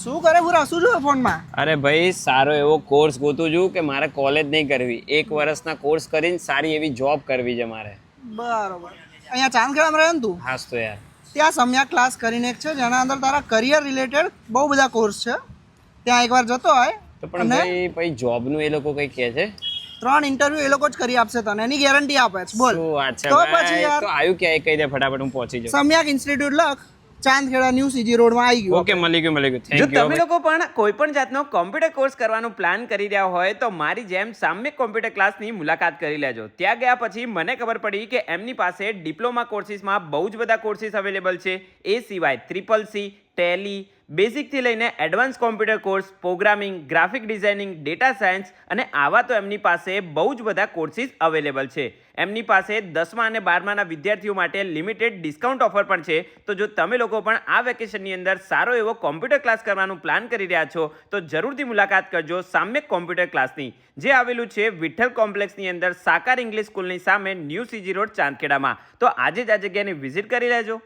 શું કરે પૂરા શું જોવે ફોનમાં? અરે ભાઈ સારો એવો કોર્સ ગોતું છું કે મારે કોલેજ નહીં કરવી, 1 વર્ષના કોર્સ કરીને સારી એવી જોબ કરવી છે મારે. બરોબર. અહીંયા ચાંદખેડામાં રહે ને તું? હાસ તો યાર. ત્યાં સમ્યા ક્લાસ કરીને એક છે જેના અંદર તારા કરિયર રિલેટેડ બહુ બધા કોર્સ છે. ત્યાં એકવાર જતો હોય તો પણ ભાઈ પછી જોબનું એ લોકો કંઈ કહે છે? 3 ઇન્ટરવ્યુ એ લોકો જ કરી આપશે તને, એની ગેરંટી આપે છે. બોલ શું વાત છે તો ભાઈ? પછી યાર તો આવ્યું ક્યાંય કહી દે ફટાફટ, હું પહોંચી જાઉં. સમ્યાક ઇન્સ્ટિટ્યૂટ લખ, ચાંદખેડા ન્યૂ સીજી રોડમાં આવી ગયું. ઓકે, મળી ગયું. જો થેન્ક યુ. તમે લોકો પણ કોઈ પણ જાતનો કોમ્પ્યુટર કોર્સ કરવાનું પ્લાન કરી રહ્યા હોય તો મારી જેમ સામ્યક કોમ્પ્યુટર ક્લાસની મુલાકાત કરી લેજો. ત્યાં ગયા પછી મને ખબર પડી કે એમની પાસે ડિપ્લોમા કોર્સિસમાં બહુ જ બધા કોર્સિસ અવેલેબલ છે. એ સિવાય CCC, ટેલી, બેઝિકથી લઈને advance computer course, programming, graphic designing, data science અને આવા તો એમની પાસે બહુ જ બધા કોર્સિસ અવેલેબલ છે. એમની પાસે 10મા અને 12માના વિદ્યાર્થીઓ માટે લિમિટેડ ડિસ્કાઉન્ટ ઓફર પણ છે. તો જો તમે લોકો પણ આ વેકેશનની અંદર સારો એવો કોમ્પ્યુટર ક્લાસ કરવાનું પ્લાન કરી રહ્યા છો તો જરૂરથી મુલાકાત કરજો સામ્યક કોમ્પ્યુટર ક્લાસની, જે આવેલું છે વિઠ્ઠલ કોમ્પ્લેક્સની અંદર સાકાર ઇંગ્લિશ સ્કૂલની સામે ન્યૂ સીજી રોડ ચાંદખેડામાં. તો આજે જ આ જગ્યાની વિઝિટ કરી લેજો.